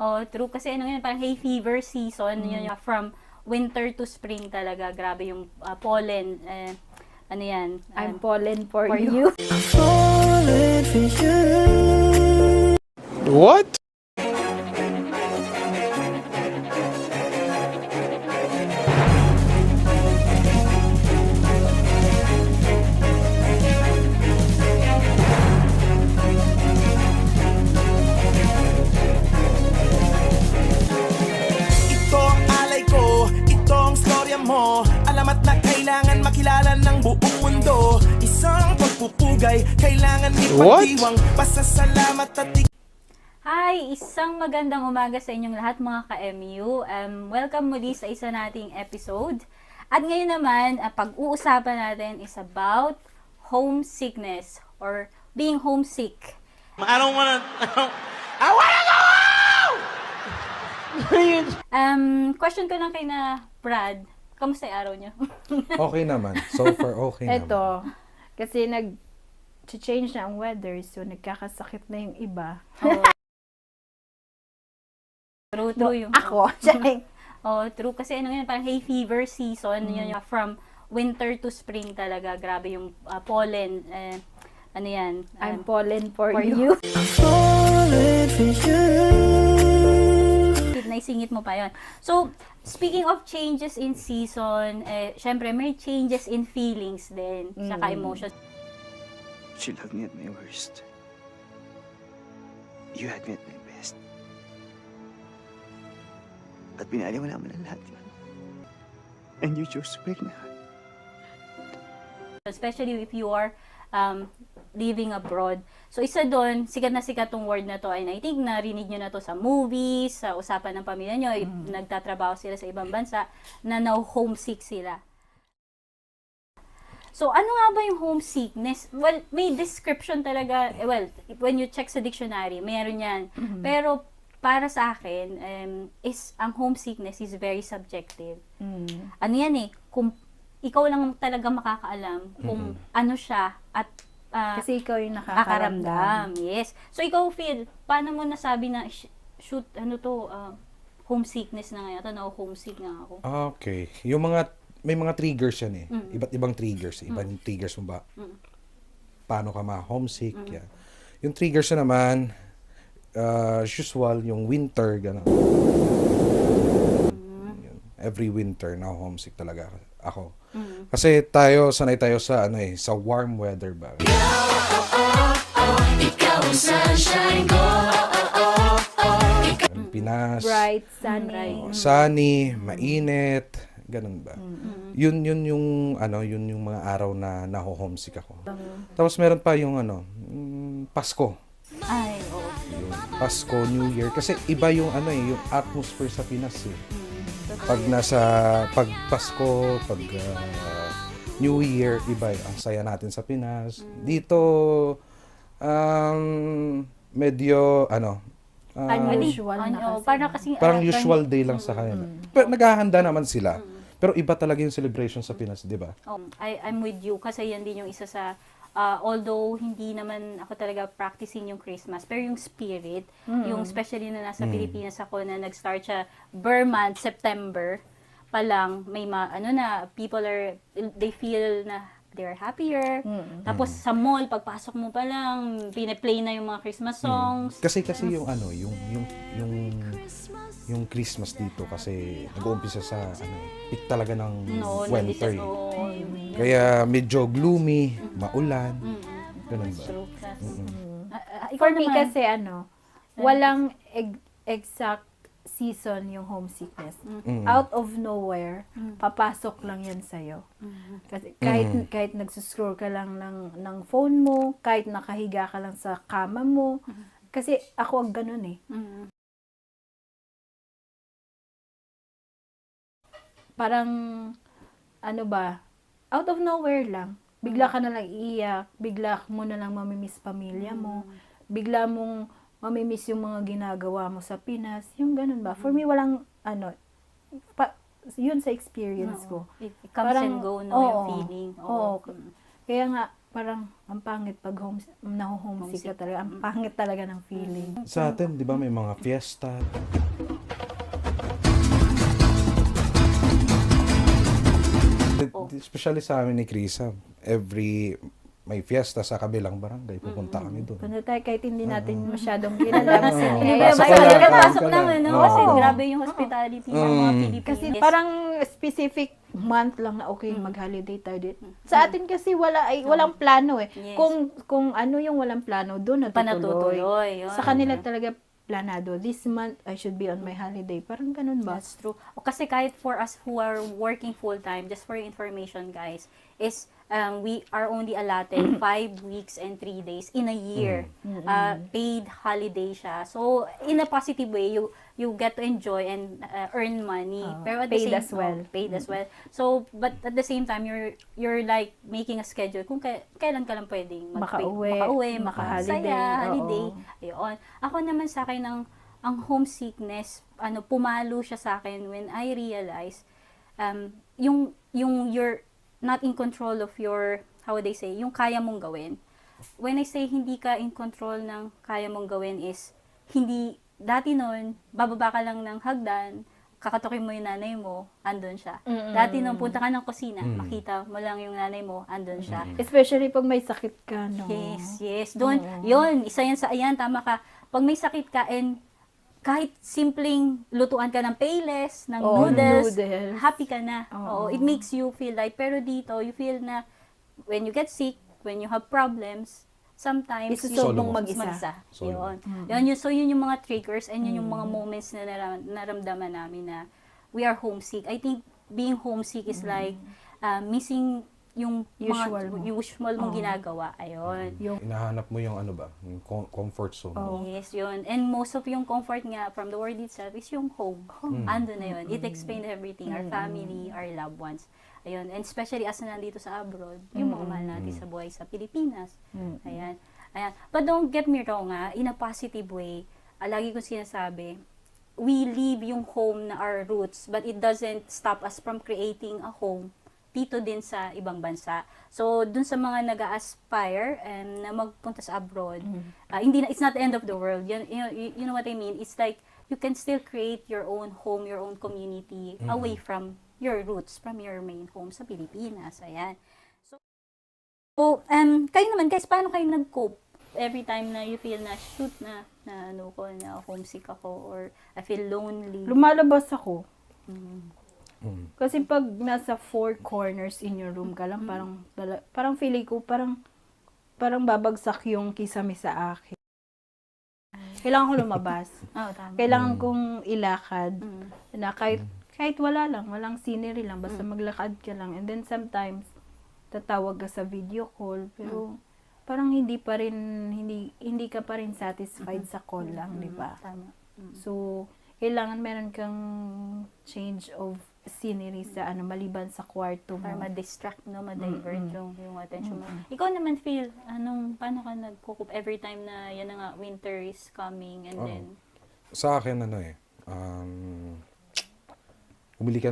Oh, true. Kasi ano yun, parang hay fever season. Yun, from winter to spring talaga. Grabe yung pollen. Ano yan? I'm pollen for for you. What? Ito ang alay ko, ito ang storya mo. Alamat na kailangan makilala ng buong mundo. Isang pagpupugay, kailangan ipagdiwang. Pasasalamat at Hi! Isang magandang umaga sa inyong lahat mga ka-MU. Welcome muli sa isa nating episode. At ngayon naman, pag-uusapan natin is about homesickness or being homesick. I wanna go home! Question ko lang kay na Brad, kamusta yung araw niyo? Okay naman. So far, okay naman. Ito, kasi nag-change na ang weather, so nagkakasakit na yung iba. True yung... Ako, siya. Oh, true. Kasi ano yun, parang hay fever season. Yun, from winter to spring talaga. Grabe yung pollen. Ano yan? I'm pollen for you. you. Naisingit mo pa yon. So, speaking of changes in season, syempre may changes in feelings din. Saka emotions. She loved me at my worst. You had me at my best. At pinali mo naman ang lahat yun. And you chose to break my heart. Especially if you are living abroad. So, isa doon, sikat na sikat tong word na to. And I think narinig nyo na to sa movies, sa usapan ng pamilya nyo, nagtatrabaho sila sa ibang bansa, na now homesick sila. So, ano nga ba yung homesickness? Well, may description talaga. Well, when you check sa dictionary, mayroon yan. Pero, para sa akin, ang homesickness is very subjective. Ano yan kung ikaw lang talaga makakaalam kung ano siya at Kasi ikaw yung nakakaramdam. Yes. So, ikaw, Phil, paano mo nasabi na, shoot, homesickness na ngayon? Homesick nga ako. Okay. May mga triggers yan Iba't ibang triggers. Ibang triggers mo ba? Paano ka ma-homesick? Yan. Yung triggers na naman, usual, yung winter, gano'n. Every winter, na-homesick talaga ako. Kasi sanay tayo sa, sa warm weather ba? Pinas. Bright, sunny. Sunny, mainit, ganun ba? Yun yung mga araw na naho-homesick ako. Tapos meron pa yung Pasko. Ay, oo. Yung Pasko, New Year kasi iba yung yung atmosphere sa Pinas Pag Pasko, pag New Year, iba ang saya natin sa Pinas. Dito medyo Unusual na kasi. Parang usual day lang sa kanila. Pero naghahanda naman sila. Pero iba talaga yung celebration sa Pinas, di ba? I'm with you kasi yan din yung isa sa although hindi naman ako talaga practicing yung Christmas, pero yung spirit, yung especially na nasa Pilipinas ako na nag-start siya month, September pa lang, may people they feel na they're happier. Tapos sa mall, pagpasok mo pa lang, pine-play na yung mga Christmas songs. Kasi yung yung Christmas dito kasi nag-uumpisa sa peak talaga ng winter. Kaya medyo gloomy, maulan. Ganun ba? For me kasi walang exact season yung homesickness. Out of nowhere, papasok lang yan sa'yo. Kasi kahit nagsuscroll ka lang ng phone mo, kahit nakahiga ka lang sa kama mo, kasi ako ang ganun Parang, out of nowhere lang. Bigla ka na lang iiyak, bigla mo na lang mamimiss pamilya mo, bigla mong mamimiss yung mga ginagawa mo sa Pinas, yung ganun ba? For me, walang, yun sa experience ko. It comes and go, yung feeling. Oo. Kaya nga, parang ang pangit pag naho-homesick ka talaga. Ang pangit talaga ng feeling. Sa atin, di ba, may mga fiesta. Especially sa amin ni Krisa, every may fiesta sa kabilang barangay, pupunta kami doon. Punta tayo kahit hindi natin masyadong kilala. Hindi Pasok ba ka lang, talaga pasok pasok ka lang, lang. ano? Oo. Kasi grabe yung hospitality ng mga Pilipinas. Kasi parang specific month lang na okay, mag-holiday tayo dito. Sa atin kasi walang plano eh. Yes. Kung ano yung walang plano, doon natutuloy. panatutuloy. Yun. Sa kanila talaga planado. This month, I should be on my holiday. Parang ganun ba? That's true. O kasi kahit for us who are working full-time, just for your information guys, is we are only allotted 5 weeks and 3 days in a year. Paid holiday siya. So, in a positive way, you get to enjoy and earn money. Pero at the paid same as well. Paid as well. So, but at the same time, you're like making a schedule kung kailan ka lang pwedeng Makauwi, makaholiday, holiday. oo. Ayun. Ako naman sa akin ang homesickness, pumalo siya sa akin when I realize yung you're not in control of your, how would I say, yung kaya mong gawin. When I say hindi ka in control ng kaya mong gawin is, dati noon, bababa ka lang ng hagdan, kakatukin mo yung nanay mo, andun siya. Dati nung punta ka ng kusina, makita mo lang yung nanay mo, andun siya. Especially pag may sakit ka, no? Yes. Doon, yun, isa yan ayan, tama ka. Pag may sakit ka and kahit simpleng lutuan ka ng payless, ng noodles, happy ka na. Oo, it makes you feel like, pero dito, you feel na when you get sick, when you have problems, sometimes Isusolve mong mag-isa. Yun. So yun yung mga triggers and yun yung mga moments na naramdaman namin na we are homesick. I think being homesick is like missing yung usual mong ginagawa. Ayun. Hinahanap mo yung yung comfort zone mo. Yes, yun. And most of yung comfort nga from the word itself is yung home. Ando na yun. It explains everything. Our family, our loved ones. Ayun. And especially as na nandito sa abroad, yung mga mahal natin sa buhay sa Pilipinas. Ayan. But don't get me wrong in a positive way, lagi kong sinasabi, we leave yung home na our roots, but it doesn't stop us from creating a home dito din sa ibang bansa. So, dun sa mga nag-aspire na magpunta sa abroad, it's not the end of the world. You know what I mean? It's like, you can still create your own home, your own community, away from your roots, from your main home sa Pilipinas. Ayan. So, kayo naman, guys, paano kayo nag-cope? Every time na you feel na, shoot na homesick ako, or I feel lonely. Lumalabas ako. Kasi pag nasa 4 corners in your room ka lang, parang feeling ko, parang babagsak yung kisame sa akin. Kailangan ko lumabas. Tama. Kailangan kong ilakad. Na kahit walang scenery lang, basta maglakad ka lang. And then sometimes, tatawag ka sa video call, pero parang hindi ka pa rin satisfied sa call lang, di ba? Tama. So, kailangan meron kang change of scenery sa maliban sa kwarto mo. Para ma-distract, ma-divert yung attention mo. Ikaw naman, Phil, paano ka nag-cope every time na yan na nga, winter is coming and then... Sa akin, bumili ka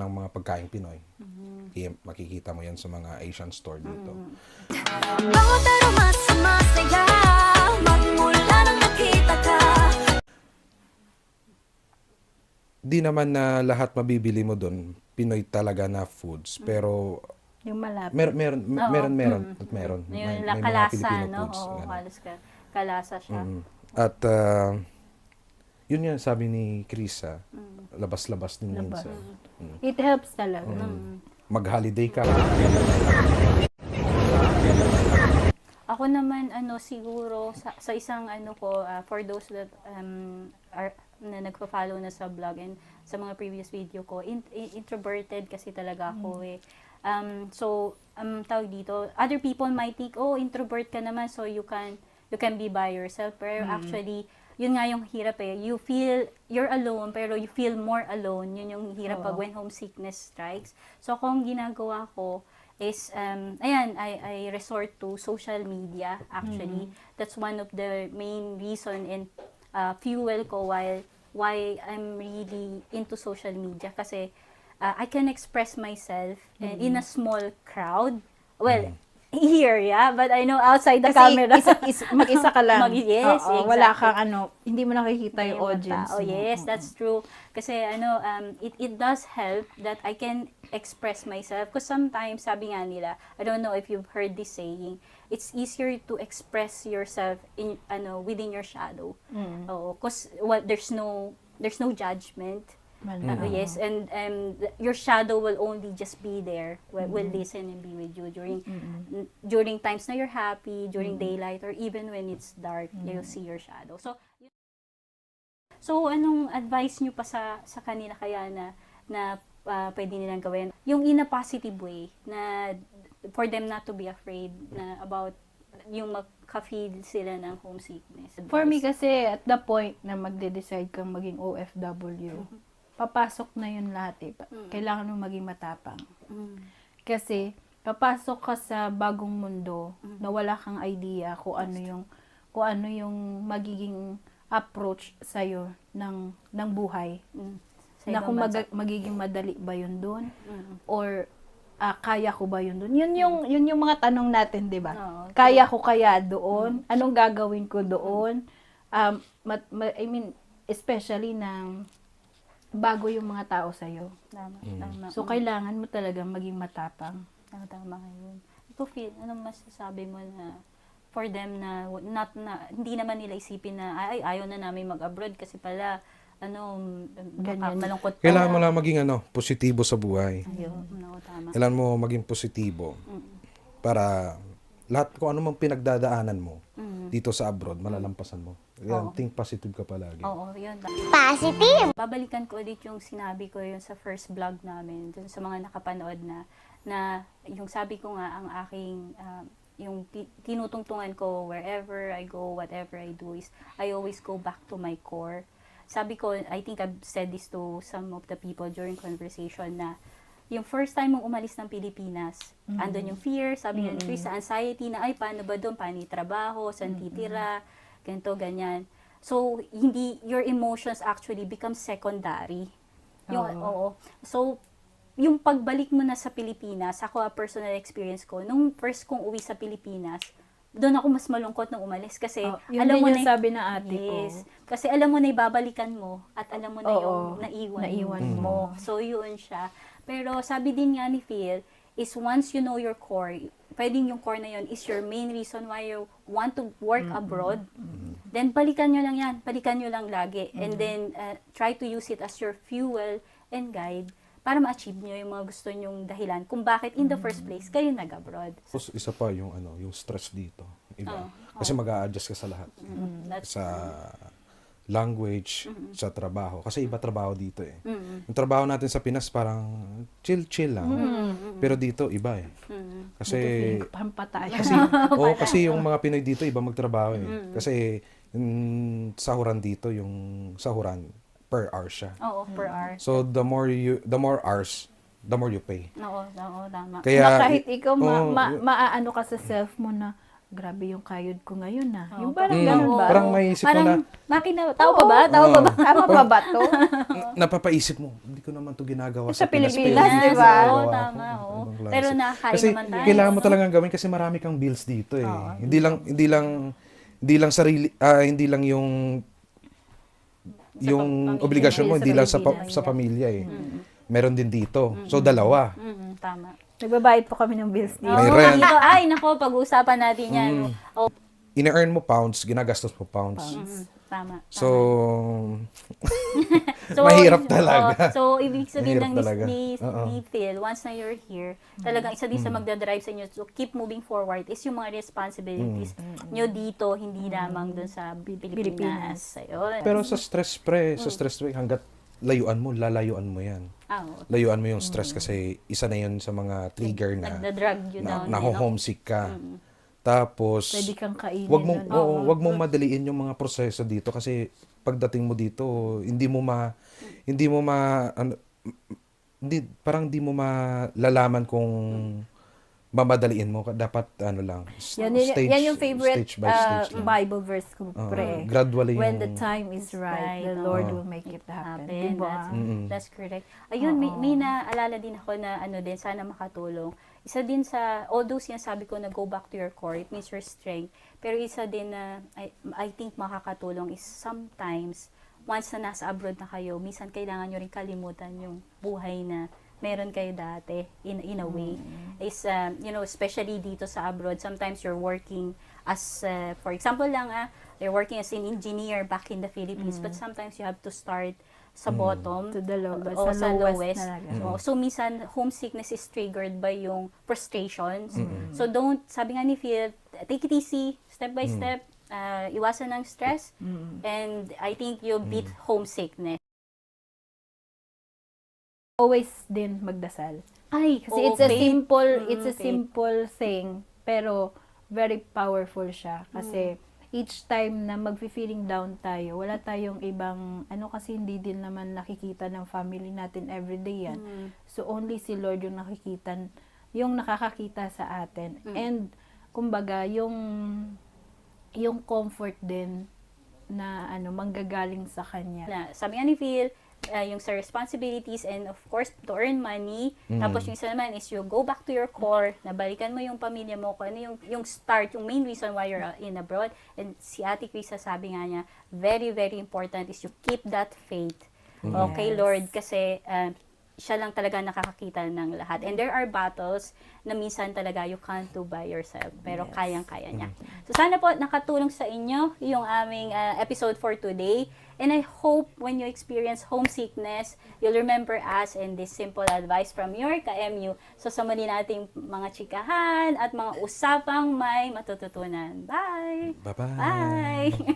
ng mga pagkaing Pinoy. Makikita mo yan sa mga Asian store dito. Bawat aroma sumasaya, magmula nang nakita ka. Di naman na lahat mabibili mo doon, Pinoy talaga na foods. Pero Yung malapit. meron. Yung May mga kalasa, Filipino no? foods. Oo, ganun. halos kalasa siya. At yun yan, sabi ni Krisa, labas-labas din minsan. It helps talaga. Mag-holiday ka. Ako naman, siguro, sa isang for those that na nagpa-follow na sa vlog and sa mga previous video ko, introverted kasi talaga ako So, tawag dito, other people might think, introvert ka naman, so you can be by yourself. Pero actually, yun nga yung hirap you're alone, pero you feel more alone. Yun yung hirap pag when homesickness strikes. So, kung ginagawa ko is, I resort to social media, actually. That's one of the main reason and fuel ko why I'm really into social media. Kasi, I can express myself in a small crowd Well, here, yeah, but I know outside the Kasi camera. mag-isa ka lang. Yes, Oo, wala exactly. kang hindi mo nakikita yung audience Oh, mo. yes, that's true. Kasi it does help that I can express myself. Because sometimes, sabi nga nila, I don't know if you've heard this saying, it's easier to express yourself in within your shadow. Oh, because there's no judgment. Yes, and your shadow will only just be there, will listen and be with you during times na you're happy, during daylight, or even when it's dark, you'll see your shadow. So anong advice nyo pa sa kanila kaya na pwede nilang gawin? Yung in a positive way, na for them not to be afraid na about yung magka-feel sila ng homesickness. For me kasi, at the point na magde-decide kang maging OFW, papasok na yun lahat eh. Kailangan mo maging matapang. Kasi, papasok ka sa bagong mundo na wala kang idea kung ano yung magiging approach sa'yo ng buhay. Na kung magiging madali ba yun doon? Or kaya ko ba yun doon? Yun yung mga tanong natin, di ba? Kaya ko kaya doon? Anong gagawin ko doon? I mean, especially na bago yung mga tao sa'yo. Tama. So, kailangan mo talagang maging matapang. Tama ngayon. Ito, Phil, anong masasabi mo na for them na hindi naman nila isipin na ayaw na namin mag-abroad kasi pala Ganyan. malungkot pa. Kailangan mo lang maging positibo sa buhay. Ayun, tama. Kailangan mo maging positibo para lahat kung ano mang pinagdadaanan mo dito sa abroad, malalampasan mo. Yan, think positive ka palagi. Oo, yun. Positive! Babalikan ko ulit yung sinabi ko yung sa first vlog namin, dun sa mga nakapanood na yung sabi ko nga, ang aking, yung tinutungtungan ko wherever I go, whatever I do is, I always go back to my core. Sabi ko, I think I've said this to some of the people during conversation na yung first time mong umalis ng Pilipinas, andun yung fear, sabi nga ni Chris, sa anxiety na, ay, paano ba doon? Paano yung trabaho? Saan titira? Ganito, ganyan. So, your emotions actually become secondary. Oo. So, yung pagbalik mo na sa Pilipinas, ako personal experience ko, nung first kong uwi sa Pilipinas, doon ako mas malungkot nung umalis kasi yun alam din mo yung na sabi ng ate ko. kasi alam mo na ibabalikan mo at alam mo na yung naiwan mo. So, yun siya. Pero sabi din nga ni Phil, is once you know your core, pwedeng yung core na yun is your main reason why you want to work abroad, then balikan nyo lang yan. Balikan nyo lang lagi. And then, try to use it as your fuel and guide para ma-achieve nyo yung mga gusto nyong dahilan kung bakit in the first place kayo nag-abroad. Tapos isa pa yung yung stress dito. Iba. Kasi mag-a-adjust ka sa lahat. Sa language, sa trabaho. Kasi iba trabaho dito eh. Yung trabaho natin sa Pinas parang chill-chill lang. Pero dito iba eh. Kasi Pampatay. kasi yung mga Pinoy dito iba magtrabaho eh. Kasi yung sahuran dito, yung sahuran per hour siya. Oo, per hour. So the more hours, the more you pay. Oo, tama. Kaya na kahit ikaw maaano ka sa self mo na grabe yung kayod ko ngayon na. Yung parang ganun ba? Parang may isip mo na tao pa ba? Tao pa ba? Tama pa ba to? napapaisip mo, hindi ko naman to ginagawa Sa sa Pinas. Pilipinas, pero di ba? ginagawa Oo, ko. tama. Ibang klase. Pero nakakaya kasi naman tayo. kailangan mo talagang gawin kasi marami kang bills dito eh. Hindi lang sarili, hindi lang yung obligasyon mo, hindi lang sa pamilya eh. Meron din dito. So dalawa. Tama. Nagbabayad po kami ng bills dito. May rent. Dito, ay, nako, pag-uusapan natin yan. Oh, Ina-earn mo pounds, ginagastos mo pounds. tama. So, mahirap talaga. So, ibig sabihin Mahirap lang talaga. ni Phil, once na you're here, talagang isa din sa magdadrive sa inyo to keep moving forward is yung mga responsibilities nyo dito, hindi lamang dun sa Pilipinas. Ayun. Pero sa stress hanggat layuan mo, lalayuan mo yan. Oo. Layuan mo yung stress kasi isa na yun sa mga trigger na Nagda-drag you down. naho-homesick ka. Tapos, Pwede kang kainin wag mong nun. wag mong madaliin yung mga proseso dito kasi pagdating mo dito, parang hindi mo malalaman kung mamadaliin mo. Dapat lang, Yan yung favorite stage by stage lang. Bible verse ko, pre. Gradually When yung the time is right, the Lord will make it happen. Diba? That's correct. Ayun, may naalala din ako na din, sana makatulong. isa din sa, although sinasabi ko na go back to your core, it means your strength. Pero isa din na, I think makakatulong is sometimes, once na nasa abroad na kayo, minsan kailangan nyo rin kalimutan yung buhay na meron kayo dati, in a way. Is, especially dito sa abroad, sometimes you're working as, for example lang, you're working as an engineer back in the Philippines, but sometimes you have to start sa bottom, To the lowest, o sa sa lowest lowest. talaga. So, minsan, homesickness is triggered by yung frustrations. So, sabi nga ni Phil, take it easy, step by step, iwasan ng stress, and I think you'll beat homesickness. Always din magdasal. Ay, Kasi it's a faith. simple thing, pero very powerful siya. Kasi each time na mag-feeling down tayo, wala tayong ibang, kasi hindi din naman nakikita ng family natin everyday yan. So, only si Lord yung nakakakita sa atin. And, kumbaga, yung comfort din na, manggagaling sa Kanya. Na, sabi nga ni Phil, yung sa responsibilities and of course to earn money. Tapos yung isa naman is you go back to your core, nabalikan mo yung pamilya mo, kung ano yung start, yung main reason why you're in abroad. And si Ate Krisa sabi nga niya, very, very important is you keep that faith. Okay, Lord, kasi siya lang talaga nakakakita ng lahat. And there are battles na minsan talaga you can't do by yourself. Pero kayang-kaya niya. So sana po nakatulong sa inyo yung aming episode for today. And I hope when you experience homesickness, you'll remember us and this simple advice from your ka-MU. So sa muli nating mga chikahan at mga usapang may matututunan. Bye! Bye-bye! Bye!